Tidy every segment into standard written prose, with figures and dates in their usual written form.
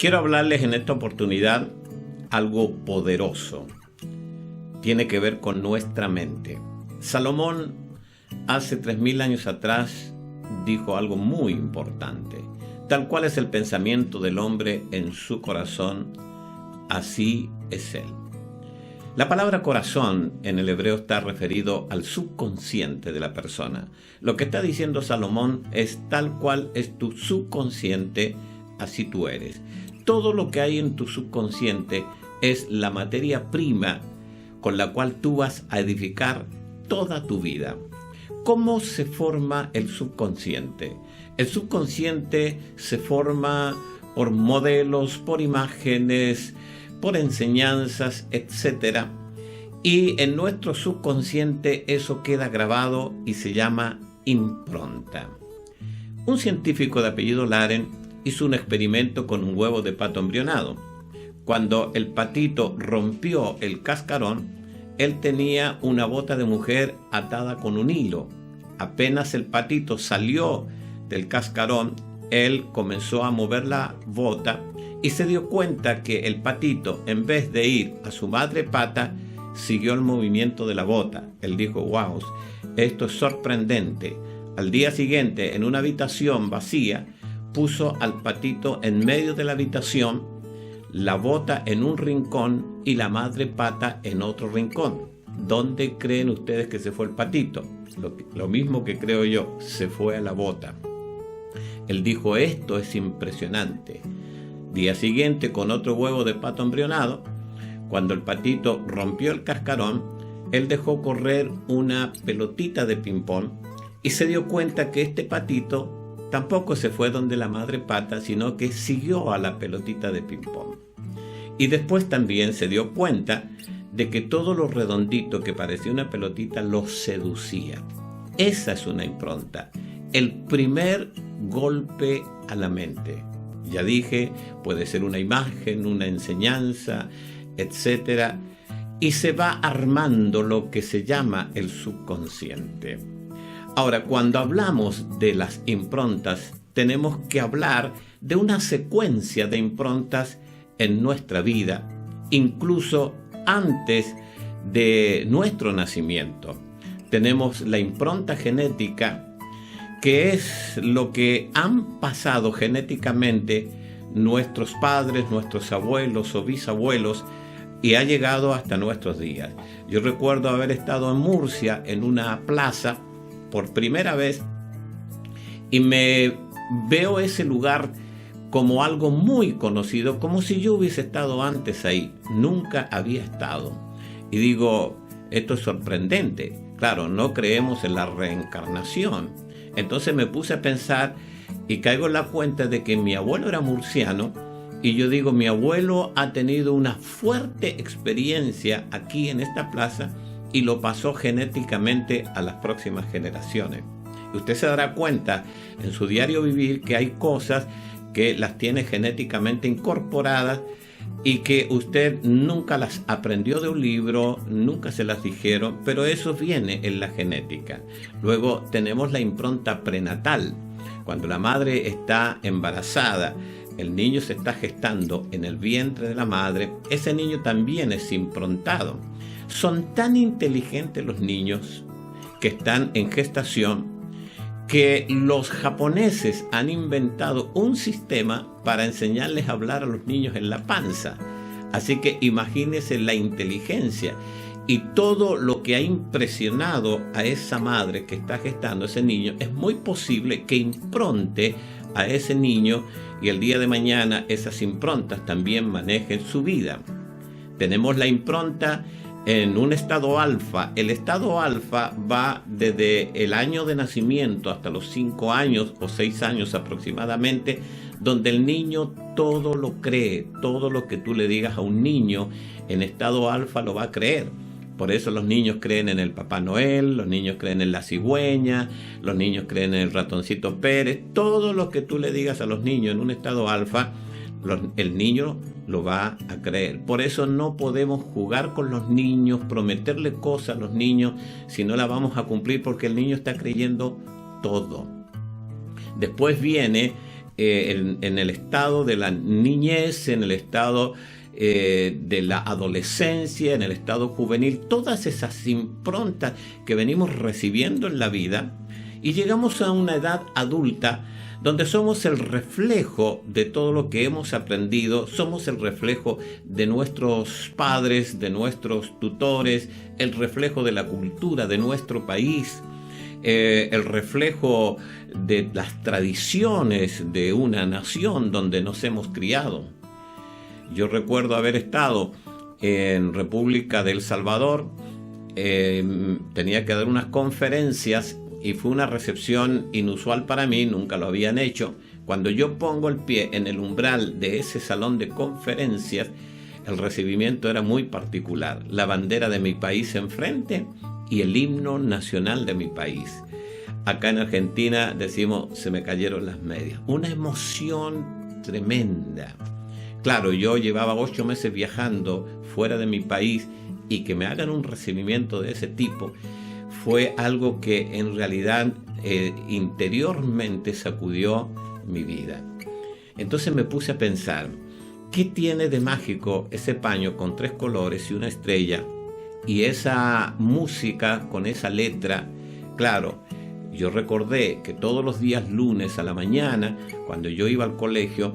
Quiero hablarles en esta oportunidad algo poderoso. Tiene que ver con nuestra mente. Salomón, hace 3000 años atrás, dijo algo muy importante. Tal cual es el pensamiento del hombre en su corazón, así es él. La palabra corazón en el hebreo está referido al subconsciente de la persona. Lo que está diciendo Salomón es tal cual es tu subconsciente, así tú eres. Todo lo que hay en tu subconsciente es la materia prima con la cual tú vas a edificar toda tu vida. ¿Cómo se forma el subconsciente? El subconsciente se forma por modelos, por imágenes, por enseñanzas, etc. Y en nuestro subconsciente eso queda grabado y se llama impronta. Un científico de apellido Laren hizo un experimento con un huevo de pato embrionado. Cuando el patito rompió el cascarón, él tenía una bota de mujer atada con un hilo. Apenas el patito salió del cascarón, él comenzó a mover la bota y se dio cuenta que el patito, en vez de ir a su madre pata, siguió el movimiento de la bota. Él dijo: wow, esto es sorprendente. Al día siguiente, en una habitación vacía, puso al patito en medio de la habitación, la bota en un rincón y la madre pata en otro rincón. ¿Dónde creen ustedes que se fue el patito? Lo mismo que creo yo, se fue a la bota. Él dijo: esto es impresionante. Día siguiente, con otro huevo de pato embrionado, cuando el patito rompió el cascarón, él dejó correr una pelotita de ping-pong y se dio cuenta que este patito tampoco se fue donde la madre pata, sino que siguió a la pelotita de ping-pong. Y después también se dio cuenta de que todo lo redondito que parecía una pelotita lo seducía. Esa es una impronta. El primer golpe a la mente. Ya dije, puede ser una imagen, una enseñanza, etc. Y se va armando lo que se llama el subconsciente. Ahora, cuando hablamos de las improntas, tenemos que hablar de una secuencia de improntas en nuestra vida, incluso antes de nuestro nacimiento. Tenemos la impronta genética, que es lo que han pasado genéticamente nuestros padres, nuestros abuelos o bisabuelos, y ha llegado hasta nuestros días. Yo recuerdo haber estado en Murcia, en una plaza, por primera vez, y me veo ese lugar como algo muy conocido, como si yo hubiese estado antes ahí. Nunca había estado. Y digo, esto es sorprendente. Claro, no creemos en la reencarnación. Entonces me puse a pensar y caigo en la cuenta de que mi abuelo era murciano, y yo digo, mi abuelo ha tenido una fuerte experiencia aquí en esta plaza y lo pasó genéticamente a las próximas generaciones. Y usted se dará cuenta en su diario vivir que hay cosas que las tiene genéticamente incorporadas y que usted nunca las aprendió de un libro, nunca se las dijeron, pero eso viene en la genética. Luego tenemos la impronta prenatal. Cuando la madre está embarazada, el niño se está gestando en el vientre de la madre, ese niño también es improntado. Son tan inteligentes los niños que están en gestación que los japoneses han inventado un sistema para enseñarles a hablar a los niños en la panza. Así que imagínense la inteligencia y todo lo que ha impresionado a esa madre que está gestando ese niño. Es muy posible que impronte a ese niño y el día de mañana esas improntas también manejen su vida. Tenemos la impronta en un estado alfa. El estado alfa va desde el año de nacimiento hasta los 5 años o 6 años aproximadamente, donde el niño todo lo cree. Todo lo que tú le digas a un niño en estado alfa lo va a creer. Por eso los niños creen en el Papá Noel, los niños creen en la cigüeña, los niños creen en el ratoncito Pérez. Todo lo que tú le digas a los niños en un estado alfa, el niño lo va a creer. Por eso no podemos jugar con los niños, prometerle cosas a los niños si no la vamos a cumplir, porque el niño está creyendo todo. Después viene en el estado de la niñez, en el estado de la adolescencia, en el estado juvenil, todas esas improntas que venimos recibiendo en la vida, y llegamos a una edad adulta donde somos el reflejo de todo lo que hemos aprendido, somos el reflejo de nuestros padres, de nuestros tutores, el reflejo de la cultura de nuestro país, el reflejo de las tradiciones de una nación donde nos hemos criado. Yo recuerdo haber estado en República del Salvador, tenía que dar unas conferencias y fue una recepción inusual para mí, nunca lo habían hecho. Cuando yo pongo el pie en el umbral de ese salón de conferencias, el recibimiento era muy particular. La bandera de mi país enfrente y el himno nacional de mi país. Acá en Argentina decimos, se me cayeron las medias. Una emoción tremenda. Claro, yo llevaba 8 meses viajando fuera de mi país y que me hagan un recibimiento de ese tipo fue algo que en realidad interiormente sacudió mi vida. Entonces me puse a pensar, ¿qué tiene de mágico ese paño con 3 colores y una estrella? Y esa música con esa letra. Claro, yo recordé que todos los días lunes a la mañana, cuando yo iba al colegio,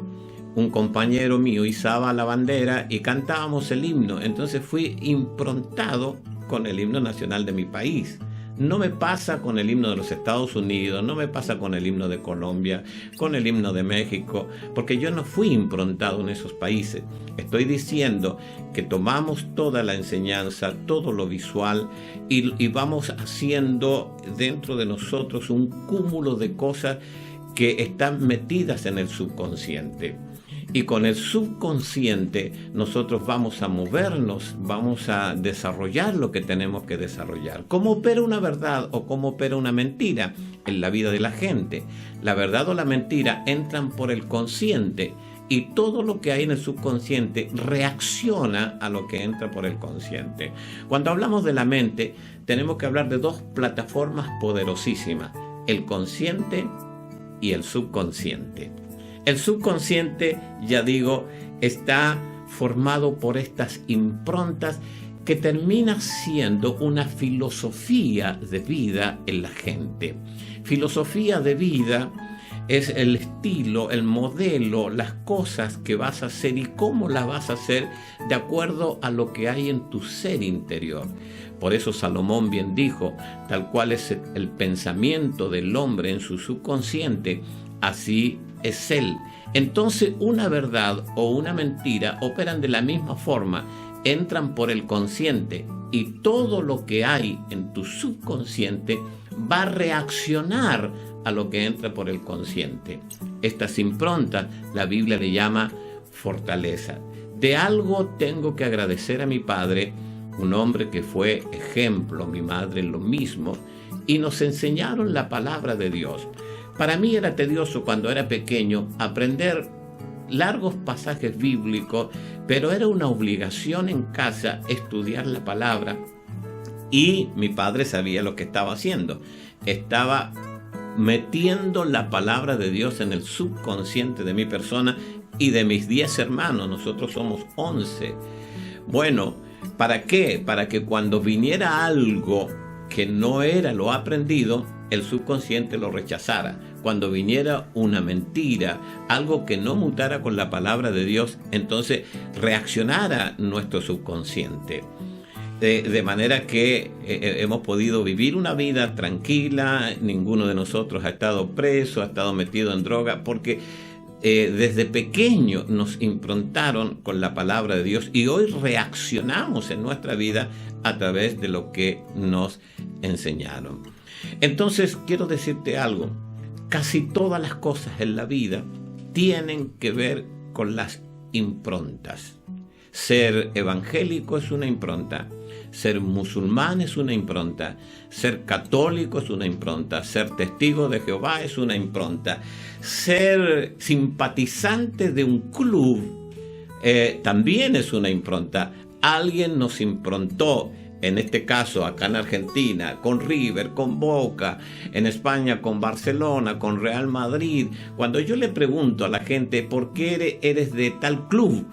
un compañero mío izaba la bandera y cantábamos el himno. Entonces fui improntado con el himno nacional de mi país. No me pasa con el himno de los Estados Unidos, no me pasa con el himno de Colombia, con el himno de México, porque yo no fui improntado en esos países. Estoy diciendo que tomamos toda la enseñanza, todo lo visual y vamos haciendo dentro de nosotros un cúmulo de cosas que están metidas en el subconsciente. Y con el subconsciente nosotros vamos a movernos, vamos a desarrollar lo que tenemos que desarrollar. ¿Cómo opera una verdad o cómo opera una mentira en la vida de la gente? La verdad o la mentira entran por el consciente y todo lo que hay en el subconsciente reacciona a lo que entra por el consciente. Cuando hablamos de la mente, tenemos que hablar de 2 plataformas poderosísimas, el consciente y el subconsciente. El subconsciente, ya digo, está formado por estas improntas que termina siendo una filosofía de vida en la gente. Filosofía de vida es el estilo, el modelo, las cosas que vas a hacer y cómo las vas a hacer de acuerdo a lo que hay en tu ser interior. Por eso Salomón bien dijo, tal cual es el pensamiento del hombre en su subconsciente, así es él. Entonces una verdad o una mentira operan de la misma forma, entran por el consciente y todo lo que hay en tu subconsciente va a reaccionar a lo que entra por el consciente. Estas improntas la Biblia le llama fortaleza. De algo tengo que agradecer a mi padre, un hombre que fue ejemplo, mi madre lo mismo, y nos enseñaron la palabra de Dios. Para mí era tedioso cuando era pequeño aprender largos pasajes bíblicos, pero era una obligación en casa estudiar la palabra y mi padre sabía lo que estaba haciendo. Estaba metiendo la palabra de Dios en el subconsciente de mi persona y de mis 10 hermanos. Nosotros somos 11. Bueno, ¿para qué? Para que cuando viniera algo que no era lo aprendido, el subconsciente lo rechazara. Cuando viniera una mentira, algo que no mutara con la palabra de Dios, entonces reaccionara nuestro subconsciente. De manera que hemos podido vivir una vida tranquila, ninguno de nosotros ha estado preso, ha estado metido en droga, porque desde pequeño nos improntaron con la palabra de Dios y hoy reaccionamos en nuestra vida a través de lo que nos enseñaron. Entonces quiero decirte algo, casi todas las cosas en la vida tienen que ver con las improntas. Ser evangélico es una impronta, ser musulmán es una impronta, ser católico es una impronta, ser testigo de Jehová es una impronta, ser simpatizante de un club también es una impronta. Alguien nos improntó en este caso acá en Argentina, con River, con Boca, en España con Barcelona, con Real Madrid, cuando yo le pregunto a la gente ¿por qué eres de tal club?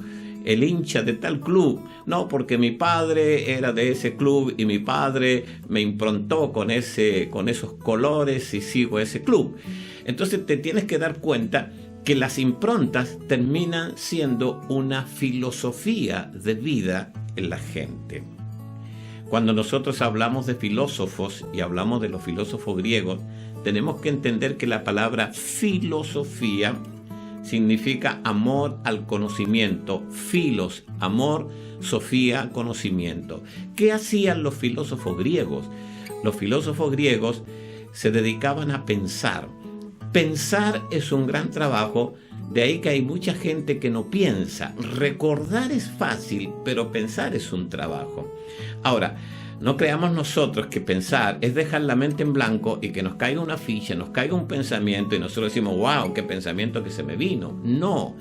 El hincha de tal club. No, porque mi padre era de ese club y mi padre me improntó con esos colores y sigo ese club. Entonces te tienes que dar cuenta que las improntas terminan siendo una filosofía de vida en la gente. Cuando nosotros hablamos de filósofos y hablamos de los filósofos griegos, tenemos que entender que la palabra filosofía significa amor al conocimiento. Filos, amor, sofía, conocimiento. ¿Qué hacían los filósofos griegos? Los filósofos griegos se dedicaban a pensar. Pensar es un gran trabajo, de ahí que hay mucha gente que no piensa. Recordar es fácil, pero pensar es un trabajo. Ahora, no creamos nosotros que pensar es dejar la mente en blanco y que nos caiga una ficha, nos caiga un pensamiento y nosotros decimos, wow, qué pensamiento que se me vino. No,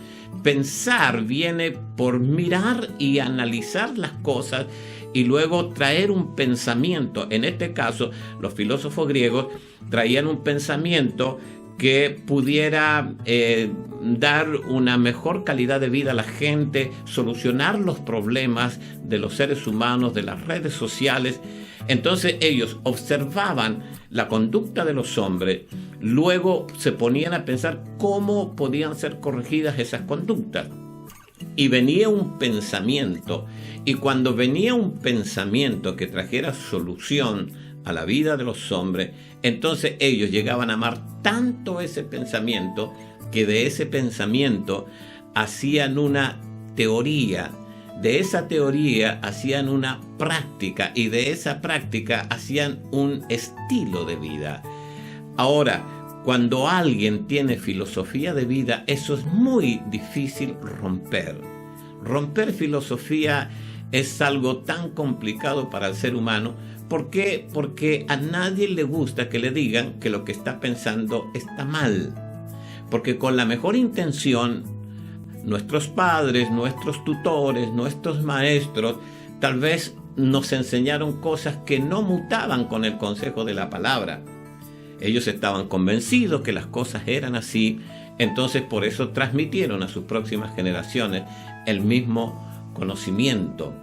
pensar viene por mirar y analizar las cosas y luego traer un pensamiento. En este caso, los filósofos griegos traían un pensamiento que pudiera dar una mejor calidad de vida a la gente, solucionar los problemas de los seres humanos, de las redes sociales. Entonces ellos observaban la conducta de los hombres, luego se ponían a pensar cómo podían ser corregidas esas conductas. Y venía un pensamiento, y cuando venía un pensamiento que trajera solución a la vida de los hombres, entonces ellos llegaban a amar tanto ese pensamiento que de ese pensamiento hacían una teoría, de esa teoría hacían una práctica y de esa práctica hacían un estilo de vida. Ahora, cuando alguien tiene filosofía de vida, eso es muy difícil romper. Romper filosofía es algo tan complicado para el ser humano. ¿Por qué? Porque a nadie le gusta que le digan que lo que está pensando está mal. Porque con la mejor intención, nuestros padres, nuestros tutores, nuestros maestros, tal vez nos enseñaron cosas que no mutaban con el consejo de la palabra. Ellos estaban convencidos que las cosas eran así, entonces por eso transmitieron a sus próximas generaciones el mismo conocimiento.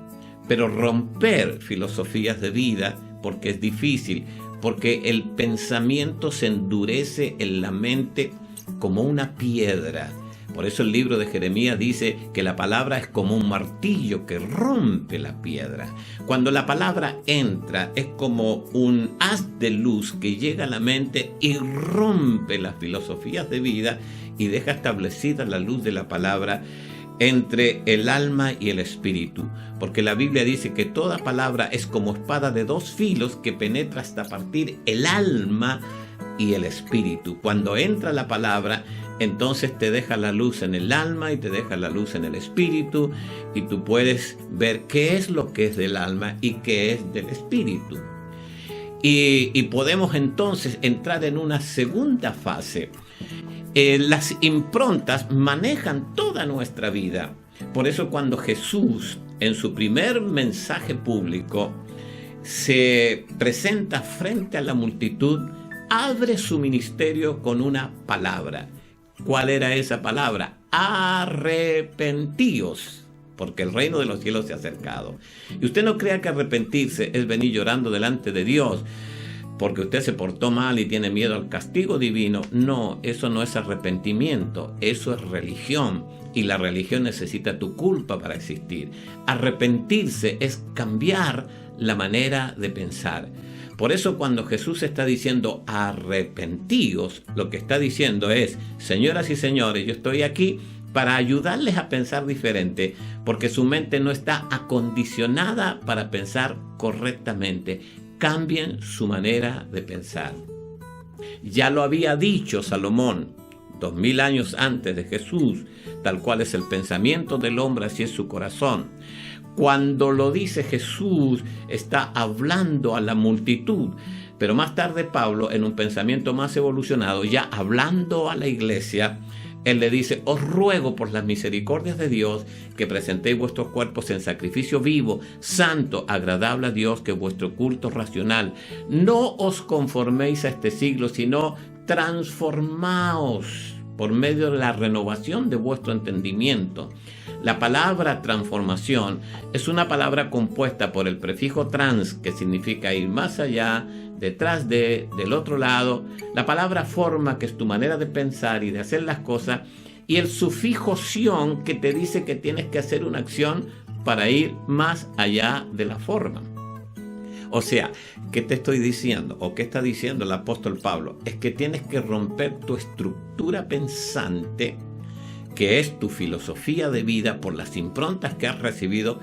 Pero romper filosofías de vida, porque es difícil, porque el pensamiento se endurece en la mente como una piedra. Por eso el libro de Jeremías dice que la palabra es como un martillo que rompe la piedra. Cuando la palabra entra, es como un haz de luz que llega a la mente y rompe las filosofías de vida y deja establecida la luz de la palabra entre el alma y el espíritu, porque la Biblia dice que toda palabra es como espada de dos filos que penetra hasta partir el alma y el espíritu. Cuando entra la palabra, entonces te deja la luz en el alma y te deja la luz en el espíritu, y tú puedes ver qué es lo que es del alma y qué es del espíritu. Y podemos entonces entrar en una segunda fase. Las improntas manejan toda nuestra vida. Por eso cuando Jesús en su primer mensaje público se presenta frente a la multitud, abre su ministerio con una palabra. ¿Cuál era esa palabra? Arrepentíos, porque el reino de los cielos se ha acercado. Y usted no crea que arrepentirse es venir llorando delante de Dios porque usted se portó mal y tiene miedo al castigo divino. No, eso no es arrepentimiento, eso es religión. Y la religión necesita tu culpa para existir. Arrepentirse es cambiar la manera de pensar. Por eso cuando Jesús está diciendo arrepentíos, lo que está diciendo es, señoras y señores, yo estoy aquí para ayudarles a pensar diferente, porque su mente no está acondicionada para pensar correctamente. Cambien su manera de pensar. Ya lo había dicho Salomón 2000 años antes de Jesús, tal cual es el pensamiento del hombre, así es su corazón. Cuando lo dice Jesús, está hablando a la multitud, pero más tarde Pablo, en un pensamiento más evolucionado, ya hablando a la iglesia, Él le dice: os ruego por las misericordias de Dios que presentéis vuestros cuerpos en sacrificio vivo, santo, agradable a Dios, que es vuestro culto racional. No os conforméis a este siglo, sino transformaos por medio de la renovación de vuestro entendimiento. La palabra transformación es una palabra compuesta por el prefijo trans, que significa ir más allá, detrás de, del otro lado, la palabra forma, que es tu manera de pensar y de hacer las cosas, y el sufijo sion, que te dice que tienes que hacer una acción para ir más allá de la forma. O sea, ¿qué te estoy diciendo? ¿O qué está diciendo el apóstol Pablo? Es que tienes que romper tu estructura pensante, que es tu filosofía de vida, por las improntas que has recibido,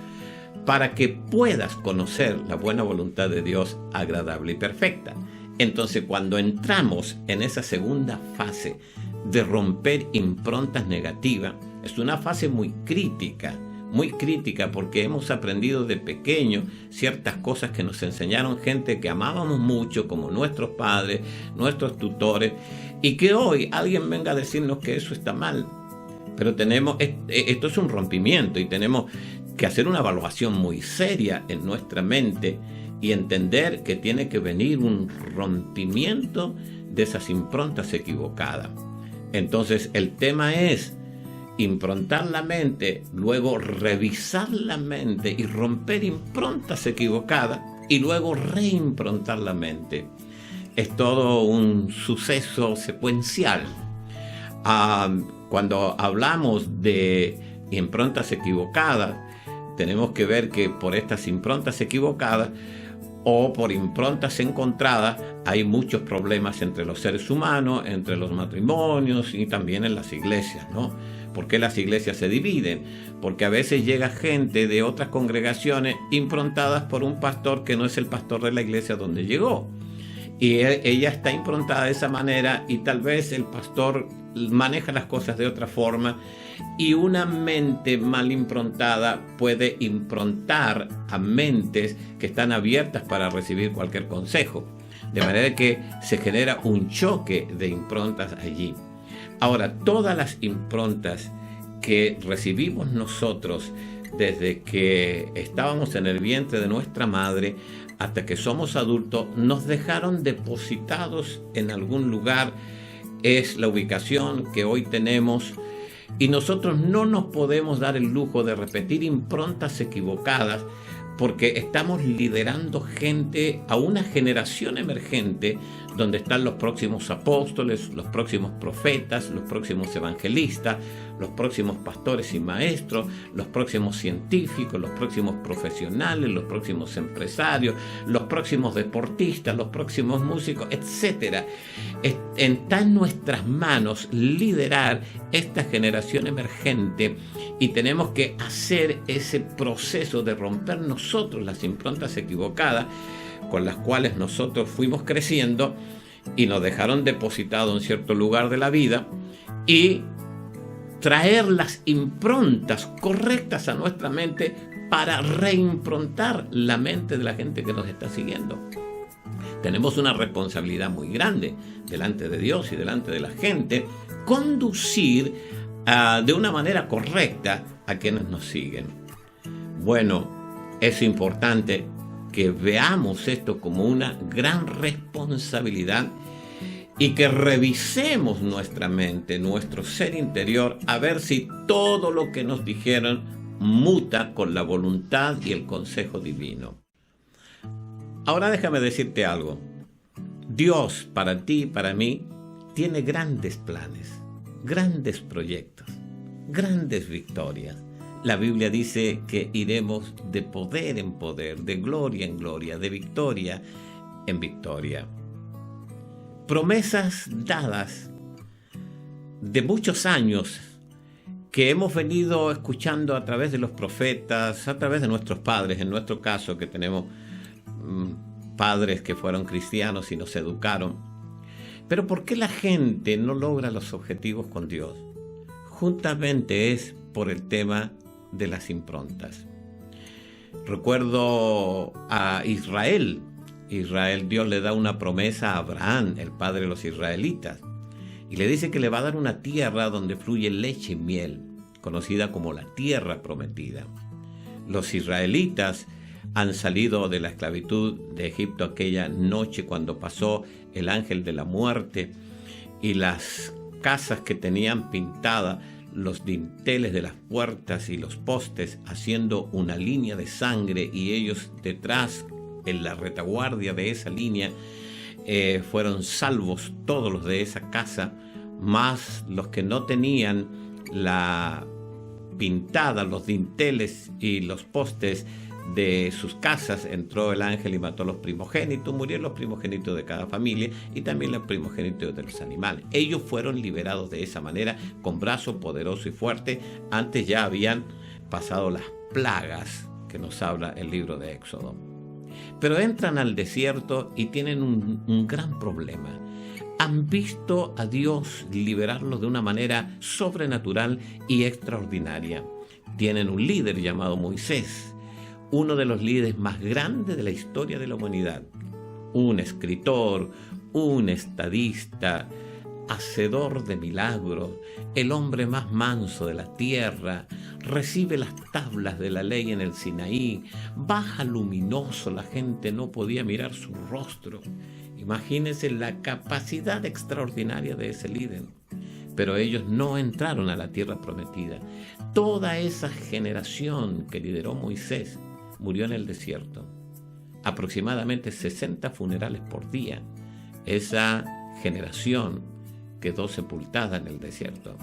para que puedas conocer la buena voluntad de Dios, agradable y perfecta. Entonces, cuando entramos en esa segunda fase de romper improntas negativas, es una fase muy crítica, porque hemos aprendido de pequeño ciertas cosas que nos enseñaron gente que amábamos mucho, como nuestros padres, nuestros tutores, y que hoy alguien venga a decirnos que eso está mal. Pero esto es un rompimiento, y tenemos que hacer una evaluación muy seria en nuestra mente y entender que tiene que venir un rompimiento de esas improntas equivocadas. Entonces el tema es improntar la mente, luego revisar la mente y romper improntas equivocadas, y luego reimprontar la mente. Es todo un suceso secuencial. Cuando hablamos de improntas equivocadas, tenemos que ver que por estas improntas equivocadas o por improntas encontradas hay muchos problemas entre los seres humanos, entre los matrimonios y también en las iglesias, ¿no? ¿Por qué las iglesias se dividen? Porque a veces llega gente de otras congregaciones improntadas por un pastor que no es el pastor de la iglesia donde llegó. Y ella está improntada de esa manera, y tal vez el pastor maneja las cosas de otra forma, y una mente mal improntada puede improntar a mentes que están abiertas para recibir cualquier consejo. De manera que se genera un choque de improntas allí. Ahora, todas las improntas que recibimos nosotros desde que estábamos en el vientre de nuestra madre hasta que somos adultos, nos dejaron depositados en algún lugar. Es la ubicación que hoy tenemos, y nosotros no nos podemos dar el lujo de repetir improntas equivocadas, porque estamos liderando gente a una generación emergente donde están los próximos apóstoles, los próximos profetas, los próximos evangelistas, los próximos pastores y maestros, los próximos científicos, los próximos profesionales, los próximos empresarios, los próximos deportistas, los próximos músicos, etc. Está en nuestras manos liderar esta generación emergente, y tenemos que hacer ese proceso de romper nosotros las improntas equivocadas con las cuales nosotros fuimos creciendo y nos dejaron depositados en cierto lugar de la vida, y traer las improntas correctas a nuestra mente para reimprontar la mente de la gente que nos está siguiendo. Tenemos una responsabilidad muy grande delante de Dios y delante de la gente, conducir de una manera correcta a quienes nos siguen. Bueno, es importante que veamos esto como una gran responsabilidad, y que revisemos nuestra mente, nuestro ser interior, a ver si todo lo que nos dijeron muta con la voluntad y el consejo divino. Ahora déjame decirte algo. Dios, para ti y para mí, tiene grandes planes, grandes proyectos, grandes victorias. La Biblia dice que iremos de poder en poder, de gloria en gloria, de victoria en victoria. Promesas dadas de muchos años que hemos venido escuchando a través de los profetas, a través de nuestros padres, en nuestro caso que tenemos padres que fueron cristianos y nos educaron. Pero ¿por qué la gente no logra los objetivos con Dios? Juntamente es por el tema de las improntas. Recuerdo a Israel, Dios le da una promesa a Abraham, el padre de los israelitas, y le dice que le va a dar una tierra donde fluye leche y miel, conocida como la tierra prometida. Los israelitas han salido de la esclavitud de Egipto aquella noche cuando pasó el ángel de la muerte, y las casas que tenían pintada los dinteles de las puertas y los postes haciendo una línea de sangre, y ellos detrás en la retaguardia de esa línea fueron salvos todos los de esa casa, más los que no tenían la pintada, los dinteles y los postes de sus casas. Entró el ángel y mató a los primogénitos, murieron los primogénitos de cada familia y también los primogénitos de los animales. Ellos fueron liberados de esa manera, con brazo poderoso y fuerte. Antes ya habían pasado las plagas que nos habla el libro de Éxodo. Pero entran al desierto y tienen un gran problema. Han visto a Dios liberarlos de una manera sobrenatural y extraordinaria. Tienen un líder llamado Moisés, uno de los líderes más grandes de la historia de la humanidad. Un escritor, un estadista, hacedor de milagros, el hombre más manso de la tierra, recibe las tablas de la ley en el Sinaí, baja luminoso, la gente no podía mirar su rostro. Imagínense la capacidad extraordinaria de ese líder. Pero ellos no entraron a la tierra prometida. Toda esa generación que lideró Moisés murió en el desierto. Aproximadamente 60 funerales por día. Esa generación quedó sepultada en el desierto.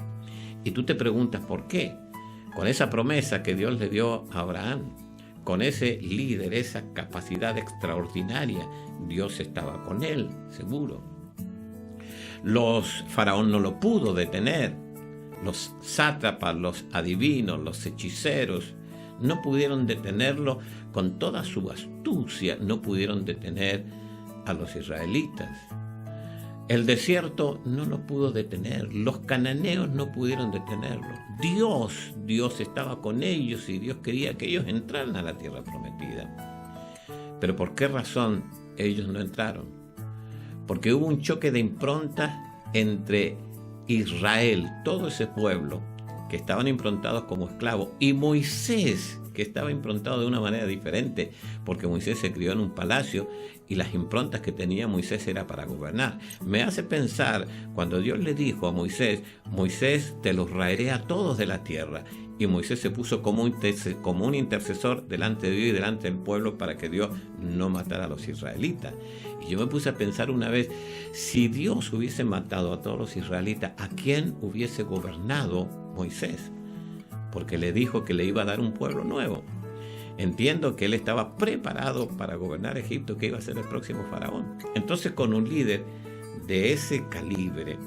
Y tú te preguntas por qué. Con esa promesa que Dios le dio a Abraham, con ese líder, esa capacidad extraordinaria, Dios estaba con él, seguro. Faraón no lo pudo detener. Los sátrapas, los adivinos, los hechiceros, no pudieron detenerlo. Con toda su astucia no pudieron detener a los israelitas. El desierto no lo pudo detener. Los cananeos no pudieron detenerlo. Dios estaba con ellos y Dios quería que ellos entraran a la tierra prometida. Pero ¿por qué razón ellos no entraron? Porque hubo un choque de improntas entre Israel, todo ese pueblo que estaban improntados como esclavos, y Moisés, que estaba improntado de una manera diferente, porque Moisés se crió en un palacio y las improntas que tenía Moisés era para gobernar. Me hace pensar cuando Dios le dijo a Moisés, Moisés, te los raeré a todos de la tierra. Y Moisés se puso como un intercesor delante de Dios y delante del pueblo para que Dios no matara a los israelitas. Y yo me puse a pensar una vez, si Dios hubiese matado a todos los israelitas, ¿a quién hubiese gobernado Moisés? Porque le dijo que le iba a dar un pueblo nuevo. Entiendo que él estaba preparado para gobernar Egipto, que iba a ser el próximo faraón. Entonces, con un líder de ese calibre,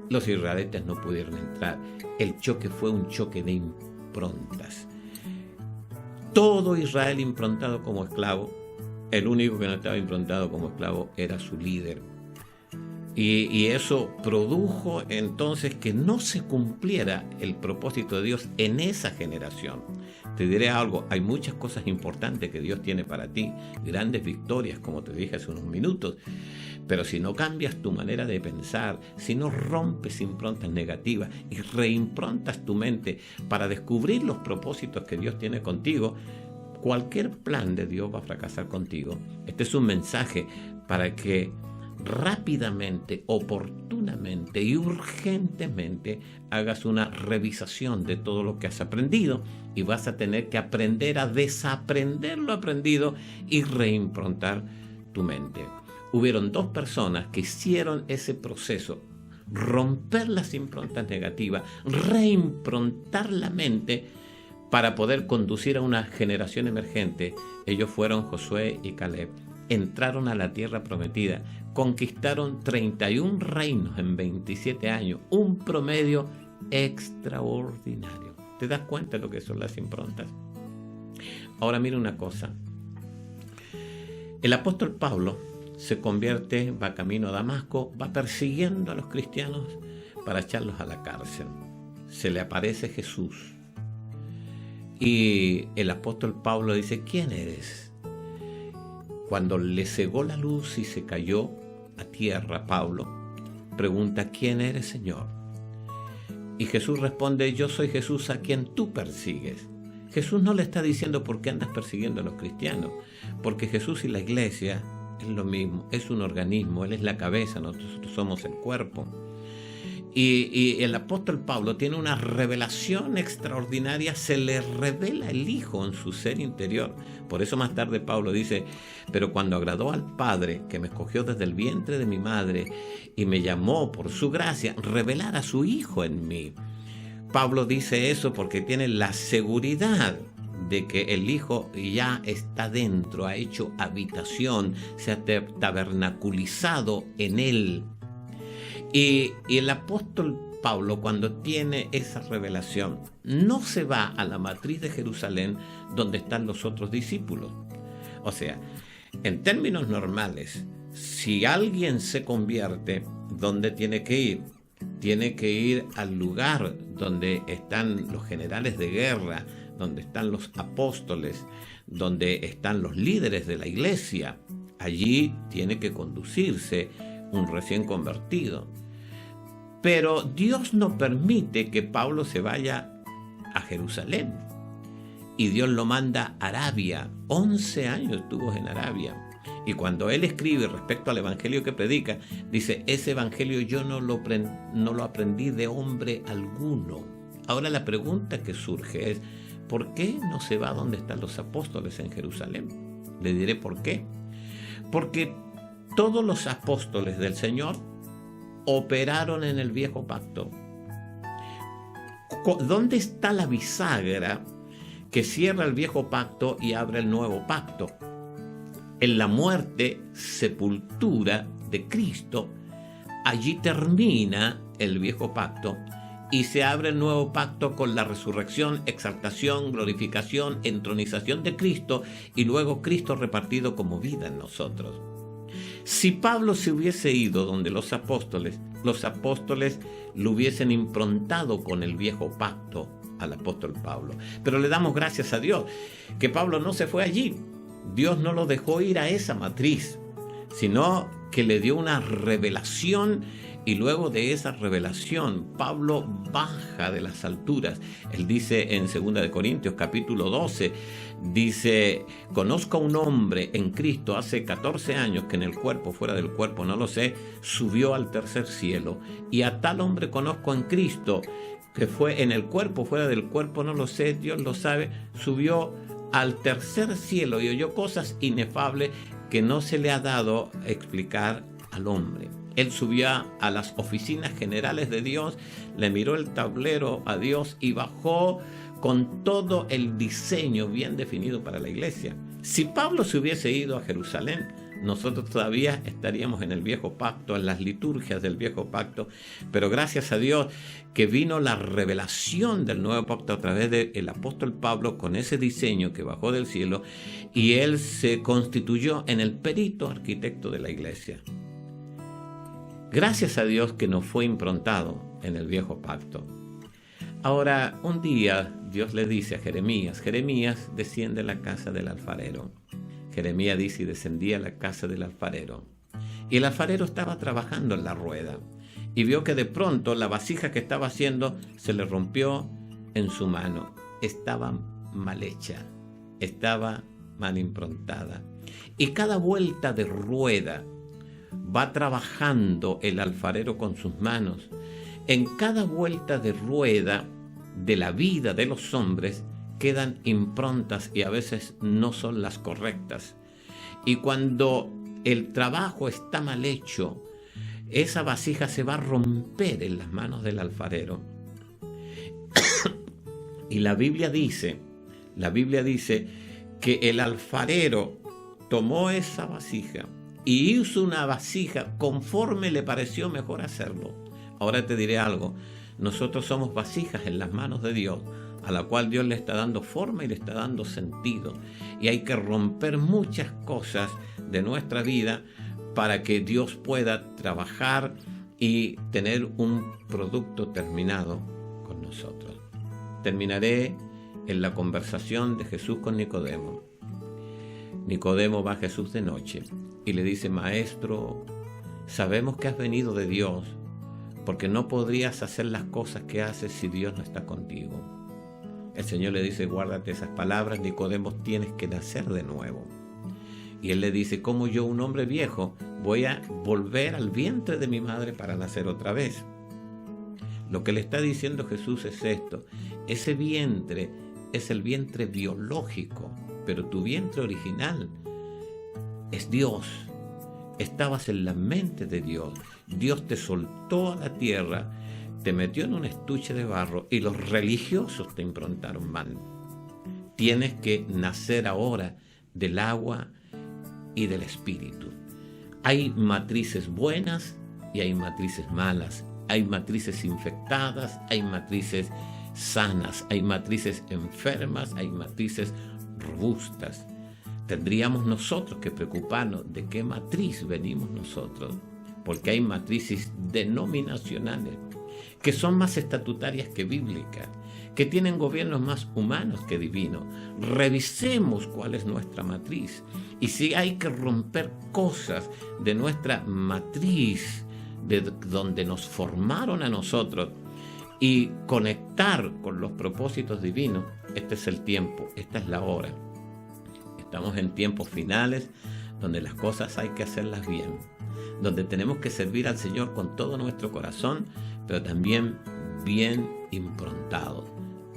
los israelitas no pudieron entrar. El choque fue un choque de improntas. Todo Israel improntado como esclavo. El único que no estaba improntado como esclavo era su líder. Y eso produjo entonces que no se cumpliera el propósito de Dios en esa generación. Te diré algo, hay muchas cosas importantes que Dios tiene para ti, grandes victorias, como te dije hace unos minutos, pero si no cambias tu manera de pensar, si no rompes improntas negativas y reimprontas tu mente para descubrir los propósitos que Dios tiene contigo, cualquier plan de Dios va a fracasar contigo. Este es un mensaje para que rápidamente, oportunamente y urgentemente hagas una revisación de todo lo que has aprendido, y vas a tener que aprender a desaprender lo aprendido y reimprontar tu mente. Hubieron dos personas que hicieron ese proceso, romper las improntas negativas, reimprontar la mente para poder conducir a una generación emergente. Ellos fueron Josué y Caleb. Entraron a la tierra prometida, conquistaron 31 reinos en 27 años, un promedio extraordinario. ¿Te das cuenta de lo que son las improntas? Ahora mira una cosa. El apóstol Pablo se convierte, va camino a Damasco, va persiguiendo a los cristianos para echarlos a la cárcel. Se le aparece Jesús. Y el apóstol Pablo dice, ¿quién eres? Cuando le cegó la luz y se cayó a tierra Pablo, pregunta: ¿quién eres, Señor? Y Jesús responde: yo soy Jesús a quien tú persigues. Jesús no le está diciendo por qué andas persiguiendo a los cristianos, porque Jesús y la iglesia es lo mismo, es un organismo, Él es la cabeza, nosotros somos el cuerpo. Y el apóstol Pablo tiene una revelación extraordinaria, se le revela el Hijo en su ser interior. Por eso más tarde Pablo dice: pero cuando agradó al Padre, que me escogió desde el vientre de mi madre y me llamó por su gracia, revelar a su Hijo en mí. Pablo dice eso porque tiene la seguridad de que el Hijo ya está dentro, ha hecho habitación, se ha tabernaculizado en él. Y el apóstol Pablo, cuando tiene esa revelación, no se va a la matriz de Jerusalén donde están los otros discípulos. O sea, en términos normales, si alguien se convierte, ¿dónde tiene que ir? Tiene que ir al lugar donde están los generales de guerra, donde están los apóstoles, donde están los líderes de la iglesia. Allí tiene que conducirse un recién convertido. Pero Dios no permite que Pablo se vaya a Jerusalén. Y Dios lo manda a Arabia. 11 años estuvo en Arabia. Y cuando él escribe respecto al evangelio que predica, dice: ese evangelio yo no lo aprendí de hombre alguno. Ahora la pregunta que surge es: ¿por qué no se va donde están los apóstoles en Jerusalén? Le diré por qué. Porque todos los apóstoles del Señor operaron en el viejo pacto. ¿Dónde está la bisagra que cierra el viejo pacto y abre el nuevo pacto? En la muerte, sepultura de Cristo. Allí termina el viejo pacto y se abre el nuevo pacto con la resurrección, exaltación, glorificación, entronización de Cristo, y luego Cristo repartido como vida en nosotros. Si Pablo se hubiese ido donde los apóstoles lo hubiesen improntado con el viejo pacto al apóstol Pablo. Pero le damos gracias a Dios que Pablo no se fue allí. Dios no lo dejó ir a esa matriz, sino que le dio una revelación, y luego de esa revelación Pablo baja de las alturas. Él dice en 2 Corintios capítulo 12, dice: conozco a un hombre en Cristo hace 14 años que en el cuerpo, fuera del cuerpo, no lo sé, subió al tercer cielo. Y a tal hombre conozco en Cristo que fue en el cuerpo, fuera del cuerpo, no lo sé, Dios lo sabe, subió al tercer cielo y oyó cosas inefables que no se le ha dado explicar al hombre. Él subió a las oficinas generales de Dios, le miró el tablero a Dios y bajó con todo el diseño bien definido para la iglesia. Si Pablo se hubiese ido a Jerusalén, nosotros todavía estaríamos en el viejo pacto, en las liturgias del viejo pacto, pero gracias a Dios que vino la revelación del nuevo pacto a través del apóstol Pablo con ese diseño que bajó del cielo, y él se constituyó en el perito arquitecto de la iglesia. Gracias a Dios que no fue improntado en el viejo pacto. Ahora, un día Dios le dice a Jeremías: Jeremías, desciende a la casa del alfarero. Jeremías dice: y descendía a la casa del alfarero. Y el alfarero estaba trabajando en la rueda y vio que de pronto la vasija que estaba haciendo se le rompió en su mano. Estaba mal hecha, estaba mal improntada. Y cada vuelta de rueda va trabajando el alfarero con sus manos. En cada vuelta de rueda de la vida de los hombres quedan improntas y a veces no son las correctas. Y cuando el trabajo está mal hecho, esa vasija se va a romper en las manos del alfarero. Y la Biblia dice que el alfarero tomó esa vasija y hizo una vasija conforme le pareció mejor hacerlo. Ahora te diré algo: nosotros somos vasijas en las manos de Dios, a la cual Dios le está dando forma y le está dando sentido. Y hay que romper muchas cosas de nuestra vida para que Dios pueda trabajar y tener un producto terminado con nosotros. Terminaré en la conversación de Jesús con Nicodemo. Nicodemo va a Jesús de noche y le dice: Maestro, sabemos que has venido de Dios porque no podrías hacer las cosas que haces si Dios no está contigo. El Señor le dice, guárdate esas palabras, Nicodemo, tienes que nacer de nuevo. Y él le dice, ¿cómo yo, un hombre viejo, voy a volver al vientre de mi madre para nacer otra vez? Lo que le está diciendo Jesús es esto: ese vientre es el vientre biológico, pero tu vientre original es Dios. Estabas en la mente de Dios. Dios te soltó a la tierra, te metió en un estuche de barro y los religiosos te improntaron mal. Tienes que nacer ahora del agua y del espíritu. Hay matrices buenas y hay matrices malas. Hay matrices infectadas, hay matrices sanas, hay matrices enfermas, hay matrices robustas. Tendríamos nosotros que preocuparnos de qué matriz venimos nosotros, porque hay matrices denominacionales que son más estatutarias que bíblicas, que tienen gobiernos más humanos que divinos. Revisemos cuál es nuestra matriz, y si hay que romper cosas de nuestra matriz, de donde nos formaron a nosotros, y conectar con los propósitos divinos, este es el tiempo, esta es la hora. Estamos en tiempos finales donde las cosas hay que hacerlas bien, donde tenemos que servir al Señor con todo nuestro corazón, pero también bien improntados.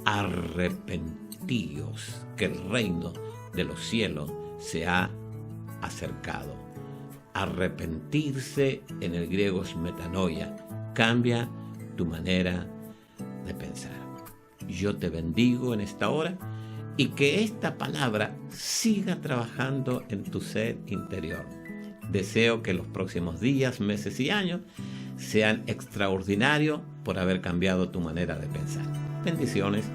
Arrepentíos, que el reino de los cielos se ha acercado. Arrepentirse en el griego es metanoia. Cambia tu manera de pensar. Yo te bendigo en esta hora y que esta palabra siga trabajando en tu ser interior. Deseo que los próximos días, meses y años sean extraordinarios por haber cambiado tu manera de pensar. Bendiciones.